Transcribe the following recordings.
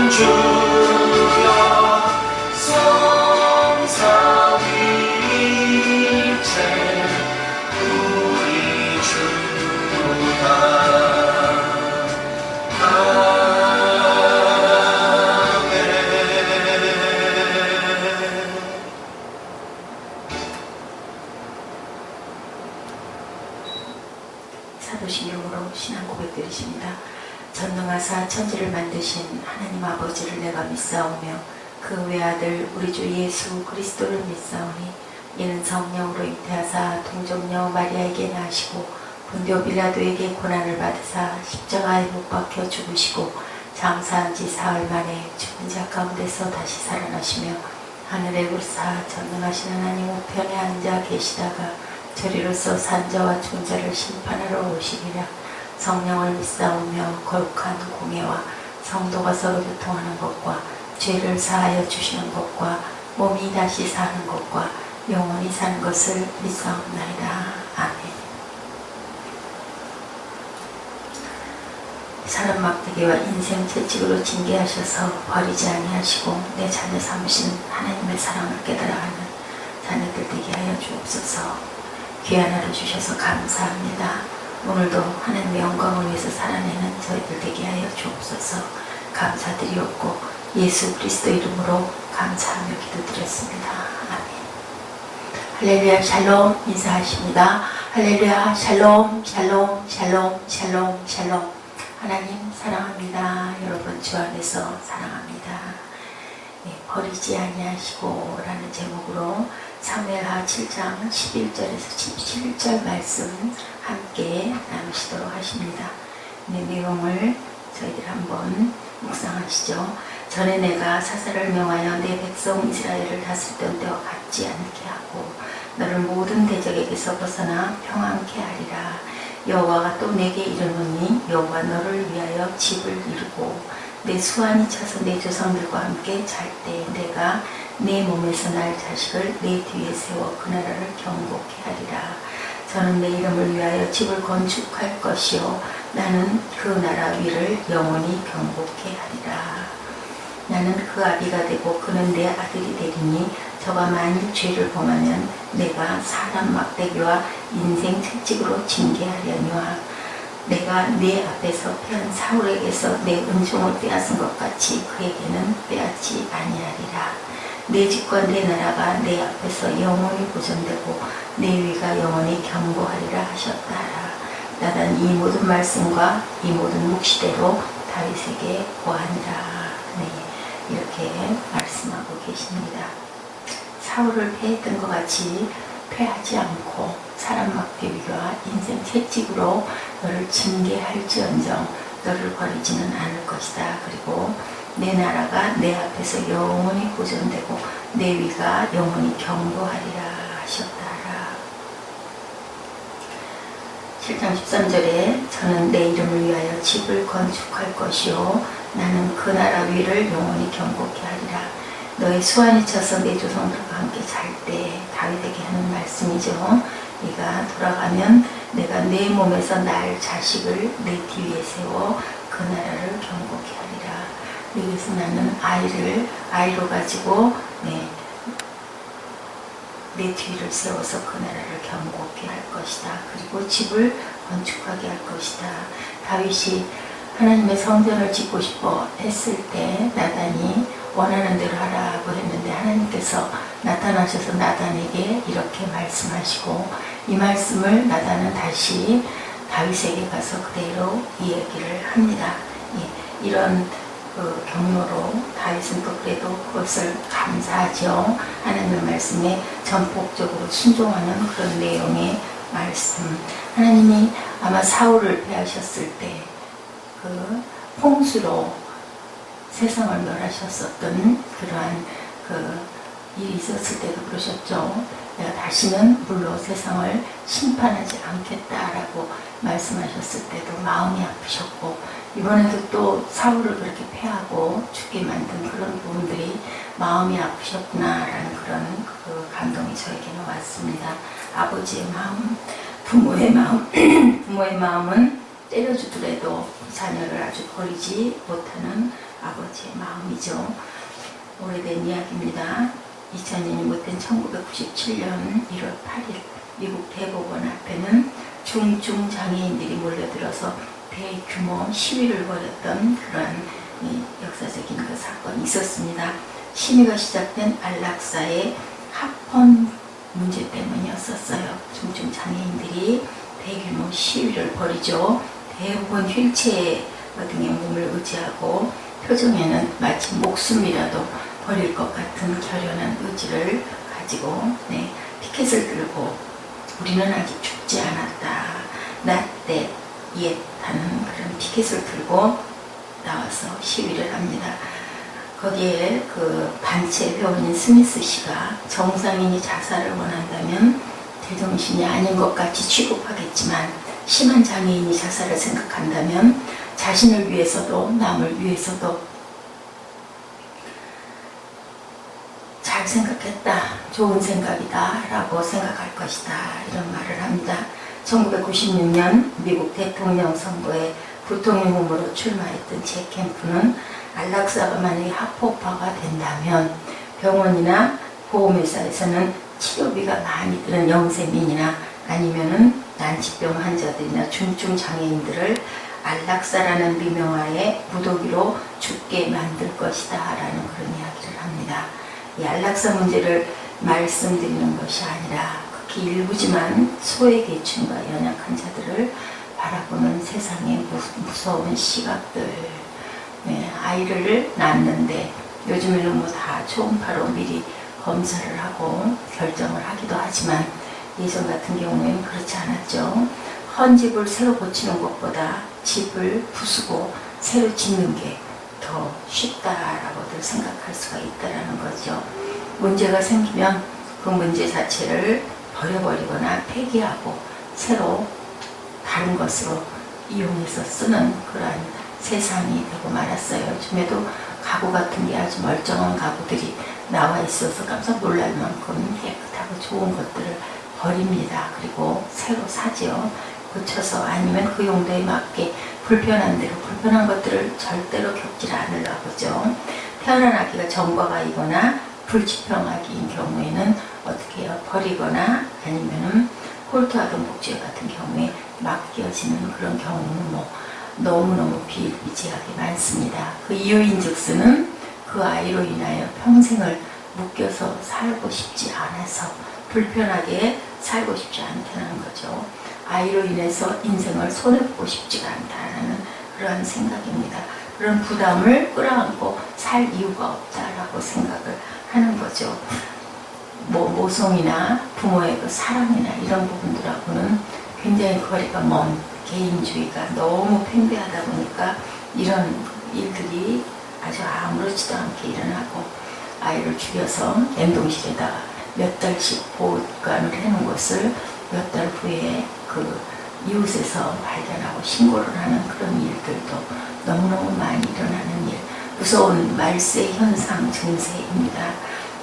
주여 성삼위일체 우리 주다. 사도신경으로 신앙 고백드리십니다. 전능하사 천지를 만드신 하나님 아버지를 내가 믿사오며 그 외아들 우리 주 예수 그리스도를 믿사오니 이는 성령으로 잉태하사 동정녀 마리아에게 나시고 본디오 빌라도에게 고난을 받으사 십자가에 못 박혀 죽으시고 장사한 지 사흘 만에 죽은 자 가운데서 다시 살아나시며 하늘에 오르사 전능하신 하나님 우편에 앉아 계시다가 저리로서 산자와 죽은 자를 심판하러 오시리라. 성령을 믿사오며 거룩한 공예와 성도가 서로 교통하는 것과 죄를 사하여 주시는 것과 몸이 다시 사는 것과 영원히 사는 것을 믿사옵나이다. 아멘. 사람 막대기와 인생 채찍으로 징계하셔서 버리지 아니하시고 내 자녀 삼으신 하나님의 사랑을 깨달아가는 자녀들 되게 하여 주옵소서. 귀한 하루 주셔서 감사합니다. 오늘도 하나님의 영광을 위해서 살아내는 저희들 되게 하여 주옵소서. 감사드리옵고 예수 그리스도 이름으로 감사하며 기도드렸습니다. 아멘. 할렐루야 샬롬 인사하십니다. 할렐루야 샬롬 샬롬 샬롬 샬롬 샬롬. 하나님 사랑합니다. 여러분 주 안에서 사랑합니다. 버리지 아니하시고 라는 제목으로 사무엘하 7장 11절에서 17절 말씀 함께 나누시도록 하십니다. 이 내용을 저희들 한번 묵상하시죠. 전에 내가 사사를 명하여 내 백성 이스라엘을 다스리던 때와 같지 않게 하고 너를 모든 대적에게서 벗어나 평안케 하리라. 여호와가 또 내게 이르노니 여호와 너를 위하여 집을 이루고 내 수완이 차서 내 조상들과 함께 잘 때 내가 내 몸에서 날 자식을 내 뒤에 세워 그 나라를 경고케 하리라. 저는 내 이름을 위하여 집을 건축할 것이요 나는 그 나라 위를 영원히 경고케 하리라. 나는 그 아비가 되고 그는 내 아들이 되리니 저가 만일 죄를 범하면 내가 사람 막대기와 인생 채찍으로 징계하려니와 내가 네 앞에서 패한 사울에게서 내 은총을 빼앗은 것 같이 그에게는 빼앗지 아니하리라. 내 집과 내 나라가 내 앞에서 영원히 보존되고 내 위가 영원히 경고하리라 하셨다라. 나단 이 모든 말씀과 이 모든 묵시대로 다윗에게 고하니라. 네, 이렇게 말씀하고 계십니다. 사울을 패했던 것 같이 패하지 않고 사람 막대기와 인생 채찍으로 너를 징계할지언정 너를 버리지는 않을 것이다. 그리고 내 나라가 내 앞에서 영원히 보존되고 내 위가 영원히 경고하리라 하셨다라. 7장 13절에 저는 내 이름을 위하여 집을 건축할 것이요 나는 그 나라 위를 영원히 경고케 하리라. 너의 수완이 쳐서 내 조상들과 함께 잘 때 다윗에게 하는 말씀이죠. 네가 돌아가면 내가 내 몸에서 날 자식을 내 뒤에 세워 그 나라를 경고케 하리라. 여기서 나는 아이로 가지고 내 뒤를 세워서 그 나라를 경고케 할 것이다. 그리고 집을 건축하게 할 것이다. 다윗이 하나님의 성전을 짓고 싶어 했을 때 나단이 원하는 대로 하라고 했는데 하나님께서 나타나셔서 나단에게 이렇게 말씀하시고 이 말씀을 나단은 다시 다윗에게 가서 그대로 이 얘기를 합니다. 이런 경로로 다윗은 또 그래도 그것을 감사하죠. 하나님의 말씀에 전폭적으로 순종하는 그런 내용의 말씀. 하나님이 아마 사울을 패하셨을 때 그 홍수로 세상을 멸하셨었던 그러한 일이 있었을 때도 그러셨죠. 내가 다시는 물로 세상을 심판하지 않겠다라고 말씀하셨을 때도 마음이 아프셨고 이번에도 또 사울을 그렇게 패하고 죽게 만든 그런 부분들이 마음이 아프셨구나라는 그런 감동이 저에게는 왔습니다. 아버지의 마음, 부모의 마음, 부모의 마음은 때려주더라도 자녀를 아주 버리지 못하는 아버지의 마음이죠. 오래된 이야기입니다. 2000년이 못된 1997년 1월 8일 미국 대법원 앞에는 중증 장애인들이 몰려들어서 대규모 시위를 벌였던 그런 역사적인 그 사건이 있었습니다. 시위가 시작된 안락사의 합헌 문제 때문이었었어요. 중증 장애인들이 대규모 시위를 벌이죠. 대부분 휠체어 등의 몸을 의지하고 표정에는 마치 목숨이라도 버릴 것 같은 결연한 의지를 가지고 피켓을 들고 우리는 아직 죽지 않았다. Not dead yet 하는 그런 피켓을 들고 나와서 시위를 합니다. 거기에 그 단체 회원인 스미스 씨가 정상인이 자살을 원한다면 제정신이 아닌 것 같이 취급하겠지만 심한 장애인이 자살을 생각한다면 자신을 위해서도 남을 위해서도 잘 생각했다, 좋은 생각이다 라고 생각할 것이다, 이런 말을 합니다. 1996년 미국 대통령 선거에 부통령 후보로 출마했던 제 캠프는 안락사가 만약에 합법화가 된다면 병원이나 보험회사에서는 치료비가 많이 드는 영세민이나 아니면은 난치병 환자들이나 중증 장애인들을 안락사라는 미명하에 무더기로 죽게 만들 것이다 라는 그런 이야기를 합니다. 이 안락사 문제를 말씀드리는 것이 아니라 극히 일부지만 소외계층과 연약한 자들을 바라보는 세상의 무서운 시각들. 아이를 낳는데 요즘에는 뭐 다 초음파로 미리 검사를 하고 결정을 하기도 하지만 예전 같은 경우에는 그렇지 않았죠. 헌 집을 새로 고치는 것보다 집을 부수고 새로 짓는 게 더 쉽다라고들 생각할 수가 있다라는 거죠. 문제가 생기면 그 문제 자체를 버려버리거나 폐기하고 새로 다른 것으로 이용해서 쓰는 그러한 세상이 되고 말았어요. 요즘에도 가구 같은 게 아주 멀쩡한 가구들이 나와 있어서 깜짝 놀랄 만큼 깨끗하고 좋은 것들을 버립니다. 그리고 새로 사지요. 고쳐서 아니면 그 용도에 맞게 불편한 대로 불편한 것들을 절대로 겪지 않으려고 하죠. 태어난 아기가 정과가이거나 불치병아기인 경우에는 어떻게 해요? 버리거나 아니면은 홀토아동 복지회 같은 경우에 맡겨지는 그런 경우는 뭐 너무너무 비일비재하게 많습니다. 그 이유인즉슨은 그 아이로 인하여 평생을 묶여서 살고 싶지 않아서 불편하게 살고 싶지 않다는 거죠. 아이로 인해서 인생을 손해보고 싶지가 않다는 그런 생각입니다. 그런 부담을 끌어안고 살 이유가 없다라고 생각을 하는 거죠. 뭐 모성이나 부모의 그 사랑이나 이런 부분들하고는 굉장히 거리가 먼 개인주의가 너무 팽배하다 보니까 이런 일들이 아주 아무렇지도 않게 일어나고 아이를 죽여서 냉동실에다가 몇 달씩 보관을 해놓은 것을 몇 달 후에 그 이웃에서 발견하고 신고를 하는 그런 일들도 너무너무 많이 일어나는 일, 무서운 말세 현상 증세입니다.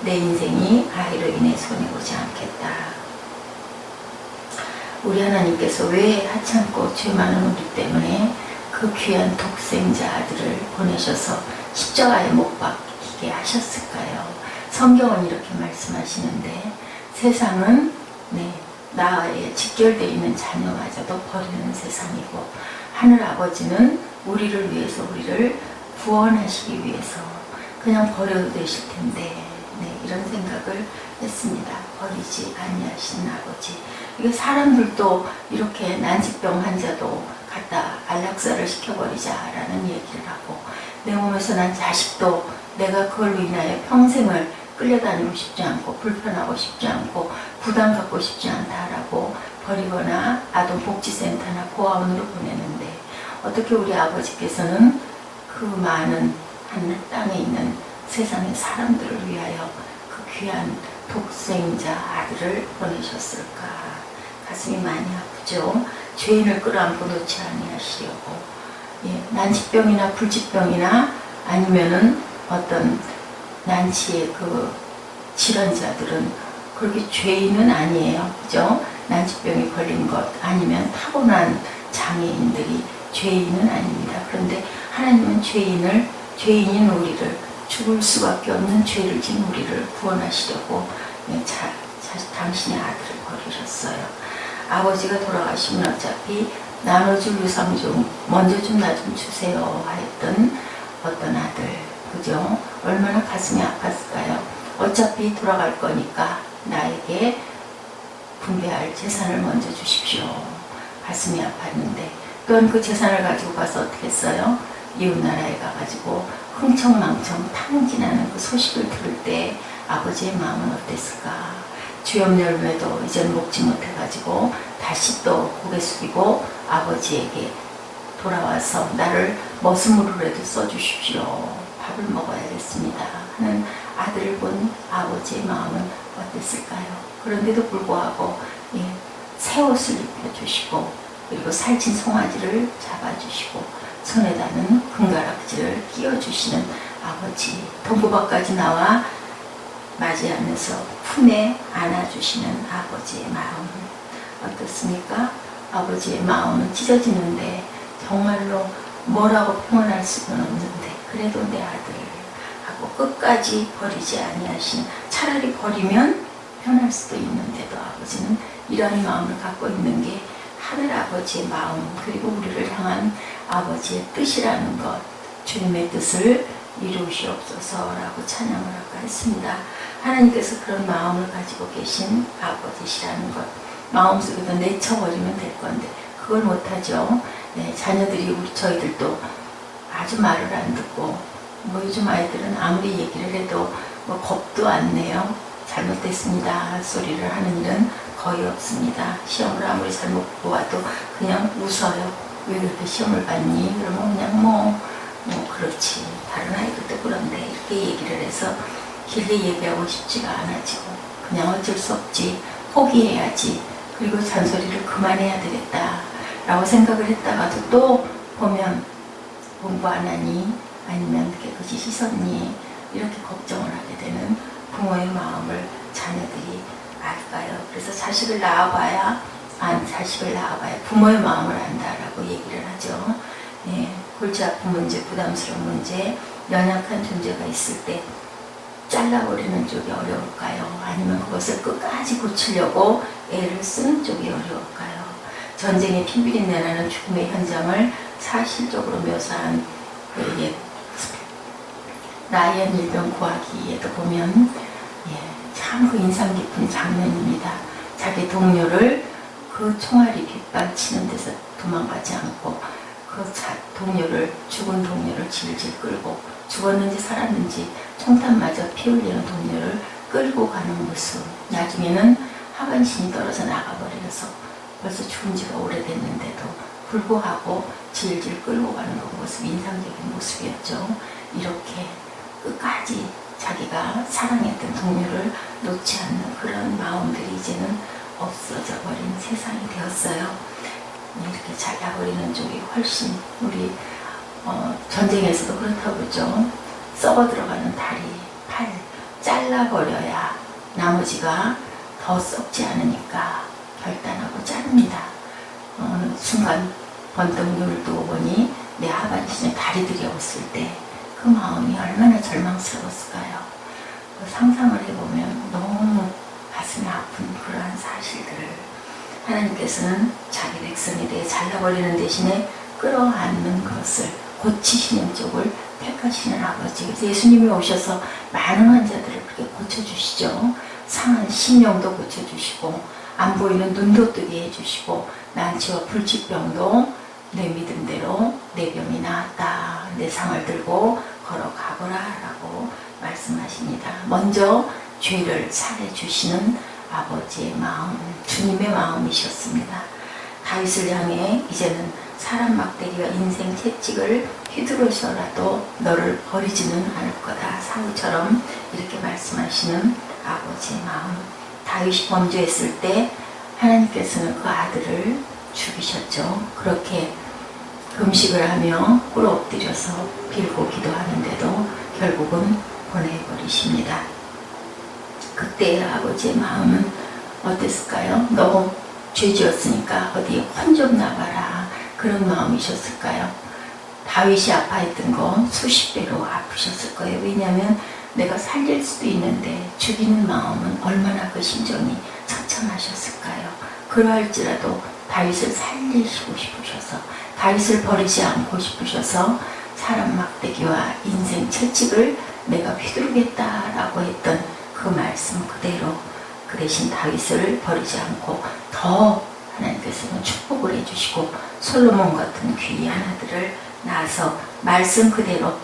내 인생이 아이로 인해 손해보지 않겠다. 우리 하나님께서 왜 하찮고 죄 많은 우리 때문에 그 귀한 독생자 아들을 보내셔서 십자가에 못 박히게 하셨을까요? 성경은 이렇게 말씀하시는데 세상은 나에 직결되어 있는 자녀마저도 버리는 세상이고 하늘 아버지는 우리를 위해서 우리를 구원하시기 위해서 그냥 버려도 되실 텐데 이런 생각을 했습니다. 버리지 아니하시는 아버지. 이게 사람들도 이렇게 난치병 환자도 갖다 안락사를 시켜버리자라는 얘기를 하고 내 몸에서 난 자식도 내가 그걸로 인하여 평생을 끌려다니고 싶지 않고 불편하고 싶지 않고 부담 갖고 싶지 않다라고 버리거나 아동복지센터나 고아원으로 보내는데 어떻게 우리 아버지께서는 그 많은 하늘 땅에 있는 세상의 사람들을 위하여 그 귀한 독생자 아들을 보내셨을까? 가슴이 많이 아프죠. 죄인을 끌어안고 놓지 아니하시려고 난치병이나 불치병이나 아니면은 어떤 난치의 그 질환자들은 그렇게 죄인은 아니에요. 그죠? 난치병이 걸린 것 아니면 타고난 장애인들이 죄인은 아닙니다. 그런데 하나님은 죄인을 죄인인 우리를, 죽을 수밖에 없는 죄를 지은 우리를 구원하시려고 당신의 아들을 버리셨어요. 아버지가 돌아가시면 어차피 나눠줄 유산 좀 먼저 좀 나 좀 주세요 하였던 어떤 아들, 그죠? 얼마나 가슴이 아팠을까요? 어차피 돌아갈 거니까 나에게 분배할 재산을 먼저 주십시오. 가슴이 아팠는데 또한 그 재산을 가지고 가서 어떻게 했어요? 이웃나라에 가가지고 흥청망청 탕진하는 그 소식을 들을 때 아버지의 마음은 어땠을까? 주염 열매도 이젠 먹지 못해가지고 다시 또 고개 숙이고 아버지에게 돌아와서 나를 머슴으로라도 써주십시오. 밥을 먹어야겠습니다 하는 아들을 본 아버지의 마음은 어땠을까요? 그런데도 불구하고 새 옷을 입혀주시고 그리고 살찐 송아지를 잡아주시고 손에다는 금가락지를 끼워주시는 아버지, 동구박까지 나와 맞이하면서 품에 안아주시는 아버지의 마음 어떻습니까? 아버지의 마음은 찢어지는데 정말로 뭐라고 표현할 수는 없는데 그래도 내 아들 하고 끝까지 버리지 아니하시는, 차라리 버리면 편할 수도 있는데도 아버지는 이러한 마음을 갖고 있는 게 하늘 아버지의 마음, 그리고 우리를 향한 아버지의 뜻이라는 것, 주님의 뜻을 이루시옵소서라고 찬양을 아까 했습니다. 하나님께서 그런 마음을 가지고 계신 아버지시라는 것, 마음속에다 내쳐버리면 될 건데 그걸 못하죠. 자녀들이 저희들도 아주 말을 안 듣고 요즘 아이들은 아무리 얘기를 해도 겁도 안 내요. 잘못됐습니다 소리를 하는 일은 거의 없습니다. 시험을 아무리 잘못 보아도 그냥 웃어요. 왜 그렇게 시험을 봤니? 그러면 그냥 그렇지, 다른 아이들도 그런데 이렇게 얘기를 해서 길게 얘기하고 싶지가 않아지고 그냥 어쩔 수 없지, 포기해야지, 그리고 잔소리를 그만해야 되겠다 라고 생각을 했다가도 또 보면 공부 안 하니 아니면 깨끗이 씻었니 이렇게 걱정을 하게 되는 부모의 마음을 자녀들이 알까요? 그래서 자식을 낳아봐야 부모의 마음을 안다라고 얘기를 하죠. 골치 아픈 문제, 부담스러운 문제, 연약한 존재가 있을 때 잘라버리는 쪽이 어려울까요? 아니면 그것을 끝까지 고치려고 애를 쓰는 쪽이 어려울까요? 전쟁의 피비린내 나는 죽음의 현장을 사실적으로 묘사한 라이언 일병 구하기에도 보면 참 그 인상 깊은 장면입니다. 자기 동료를 그 총알이 빗발치는 데서 도망가지 않고 그 죽은 동료를 질질 끌고 죽었는지 살았는지 총탄마저 피 흘리는 동료를 끌고 가는 모습, 나중에는 하반신이 떨어져 나가버려서 벌써 죽은 지가 오래됐는데도 불구하고 질질 끌고 가는 그 모습이 인상적인 모습이었죠. 이렇게 끝까지 자기가 사랑했던 동료를 놓지 않는 그런 마음들이 이제는 없어져 버린 세상이 되었어요. 이렇게 잘라버리는 쪽이 훨씬 우리 전쟁에서도 그렇다고 그러죠. 썩어 들어가는 다리, 팔 잘라버려야 나머지가 더 썩지 않으니까 결단하고 자릅니다. 어느 순간 번뜩 눈을 뜨고 보니 내 하반신에 다리들이 없을 때 그 마음이 얼마나 절망스러웠을까요? 상상을 해보면 너무 가슴이 아픈 그러한 사실들을 하나님께서는 자기 백성에 대해 잘라버리는 대신에 끌어안는 것을 고치시는 쪽을 택하시는 아버지. 예수님이 오셔서 많은 환자들을 그렇게 고쳐주시죠. 상한 심령도 고쳐주시고 안 보이는 눈도 뜨게 해주시고 난치와 불치병도 내 믿음대로 내 병이 나았다. 내 상을 들고 걸어가거라 라고 말씀하십니다. 먼저 죄를 살해주시는 아버지의 마음, 주님의 마음이셨습니다. 다윗을 향해 이제는 사람 막대기와 인생 채찍을 휘두르셔라도 너를 버리지는 않을 거다. 사울처럼 이렇게 말씀하시는 아버지의 마음. 다윗이 범죄했을 때 하나님께서는 그 아들을 죽이셨죠. 그렇게 금식을 하며 꿇어 엎드려서 빌고 기도하는데도 결국은 보내버리십니다. 그때의 아버지의 마음은 어땠을까요? 너무 죄 지었으니까 어디에 혼 좀 나가라, 그런 마음이셨을까요? 다윗이 아파했던 건 수십 배로 아프셨을 거예요. 왜냐하면 내가 살릴 수도 있는데 죽이는 마음은 얼마나 그 심정이 처참하셨을까요? 그러할지라도 다윗을 살리시고 싶으셔서, 다윗을 버리지 않고 싶으셔서 사람 막대기와 인생 채찍을 내가 휘두르겠다라고 했던 그 말씀 그대로, 그 대신 다윗을 버리지 않고 더 하나님께서는 축복을 해주시고 솔로몬 같은 귀한 아들을 낳아서 말씀 그대로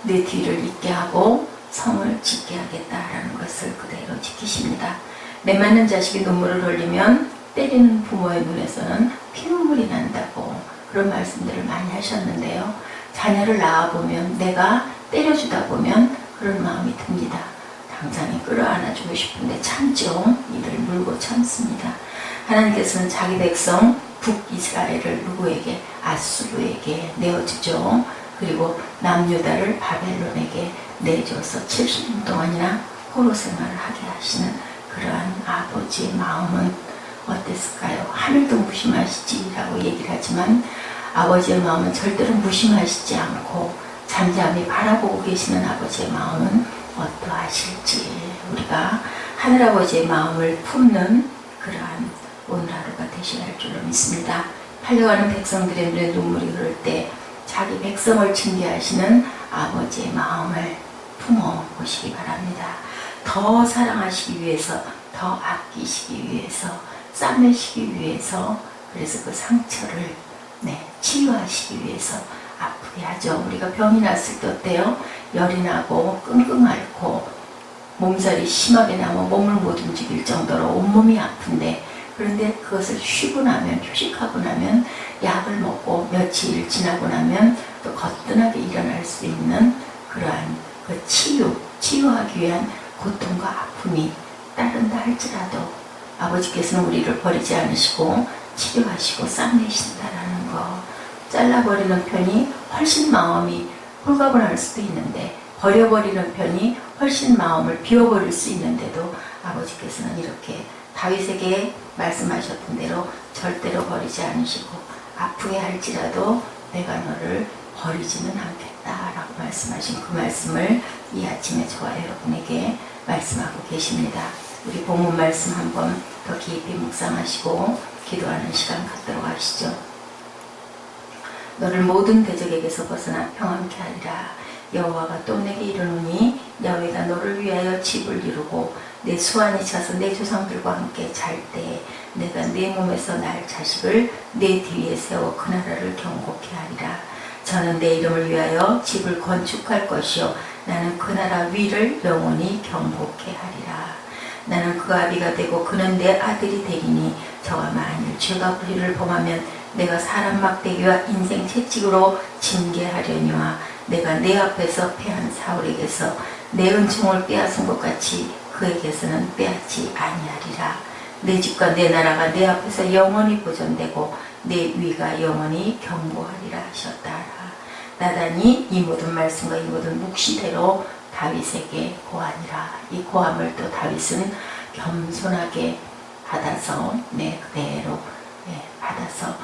내 뒤를 잇게 하고 성을 짓게 하겠다라는 것을 그대로 지키십니다. 맺맞는 자식이 눈물을 흘리면 때리는 부모의 눈에서는 피눈물이 난다고 그런 말씀들을 많이 하셨는데요. 자녀를 낳아보면, 내가 때려주다 보면 그런 마음이 듭니다. 당장에 끌어안아주고 싶은데 참죠. 이를 물고 참습니다. 하나님께서는 자기 백성 북이스라엘을 누구에게? 아수르에게 내어주죠. 그리고 남유다를 바벨론에게 내줘서 70년 동안이나 포로 생활을 하게 하시는 그러한 아버지의 마음은 어땠을까요? 하늘도 무심하시지라고 얘기를 하지만 아버지의 마음은 절대로 무심하시지 않고 잠잠히 바라보고 계시는 아버지의 마음은 어떠하실지, 우리가 하늘아버지의 마음을 품는 그러한 오늘 하루가 되셔야 할 줄로 믿습니다. 팔려가는 백성들의 눈에 눈물이 흐를 때 자기 백성을 징계하시는 아버지의 마음을 품어보시기 바랍니다. 더 사랑하시기 위해서, 더 아끼시기 위해서, 싸매시기 위해서, 그래서 그 상처를 치유하시기 위해서 아프게 하죠. 우리가 병이 났을 때 어때요? 열이 나고 끙끙 앓고 몸살이 심하게 나면 몸을 못 움직일 정도로 온몸이 아픈데, 그런데 그것을 쉬고 나면, 휴식하고 나면, 약을 먹고 며칠 지나고 나면 또 거뜬하게 일어날 수 있는 그러한 그 치유하기 위한 고통과 아픔이 따른다 할지라도 아버지께서는 우리를 버리지 않으시고 치료하시고 싸매신다라는 거. 잘라버리는 편이 훨씬 마음이 홀가분할 수도 있는데, 버려버리는 편이 훨씬 마음을 비워버릴 수 있는데도 아버지께서는 이렇게 다윗에게 말씀하셨던 대로 절대로 버리지 않으시고 아프게 할지라도 내가 너를 버리지는 않겠다라고 말씀하신 그 말씀을 이 아침에 저와 여러분에게 말씀하고 계십니다. 우리 본문 말씀 한번 더 깊이 묵상하시고 기도하는 시간 갖도록 하시죠. 너를 모든 대적에게서 벗어나 평안케 하리라. 여호와가 또 내게 이르노니 야훼가 너를 위하여 집을 이루고 내 수완이 차서 내 조상들과 함께 잘 때 내가 내 몸에서 날 자식을 내 뒤에 세워 그 나라를 경고케 하리라. 저는 내 이름을 위하여 집을 건축할 것이요 나는 그 나라 위를 영원히 경고케 하리라. 나는 그 아비가 되고 그는 내 아들이 되리니 저가 만일 죄가 불의를 범하면 내가 사람 막대기와 인생 채찍으로 징계하려니와 내가 내 앞에서 패한 사울에게서 내 은총을 빼앗은 것 같이 그에게서는 빼앗지 아니하리라. 내 집과 내 나라가 내 앞에서 영원히 보존되고 내 위가 영원히 경고하리라 하셨다라. 나단이 이 모든 말씀과 이 모든 묵시대로 다윗에게 고하니라. 이 고함을 또 다윗은 겸손하게 받아서 그대로 받아서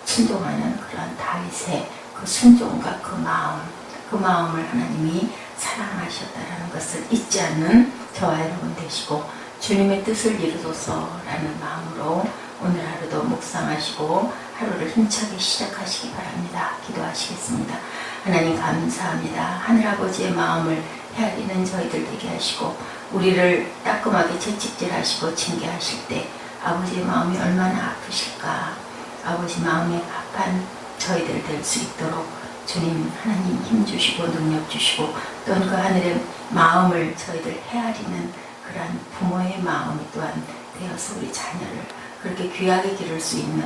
순종하는 그런 다윗의 그 순종과 그 마음을 하나님이 사랑하셨다라는 것을 잊지 않는 저와 여러분 되시고 주님의 뜻을 이루소서라는 마음으로 오늘 하루도 묵상하시고 하루를 힘차게 시작하시기 바랍니다. 기도하시겠습니다. 하나님 감사합니다. 하늘아버지의 마음을 헤아리는 저희들 되게 하시고 우리를 따끔하게 채찍질하시고 징계하실 때 아버지의 마음이 얼마나 아프실까. 아버지 마음에 합한 저희들 될 수 있도록 주님 하나님 힘주시고 능력 주시고 또한 그 하늘의 마음을 저희들 헤아리는 그러한 부모의 마음이 또한 되어서 우리 자녀를 그렇게 귀하게 기를 수 있는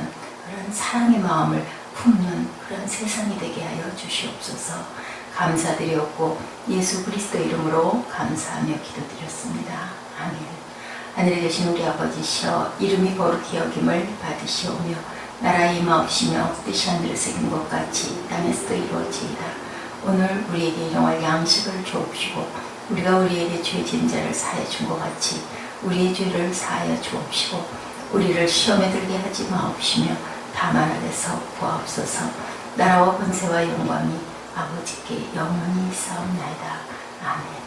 그런 사랑의 마음을 품는 그런 세상이 되게 하여 주시옵소서. 감사드렸고 예수 그리스도 이름으로 감사하며 기도드렸습니다. 아멘. 하늘에 계신 우리 아버지시여 이름이 거룩히 여김을 받으시오며 나라의 임하옵시며 뜻이 하늘에서 이룬 것 같이 땅에서도 이루어지이다. 오늘 우리에게 일용할 양식을 주옵시고 우리가 우리에게 죄 지은 자를 사하여 준 것 같이 우리의 죄를 사하여 주옵시고 우리를 시험에 들게 하지 마옵시며 다만 악에서 구하옵소서. 나라와 권세와 영광이 아버지께 영원히 있사옵나이다. 아멘.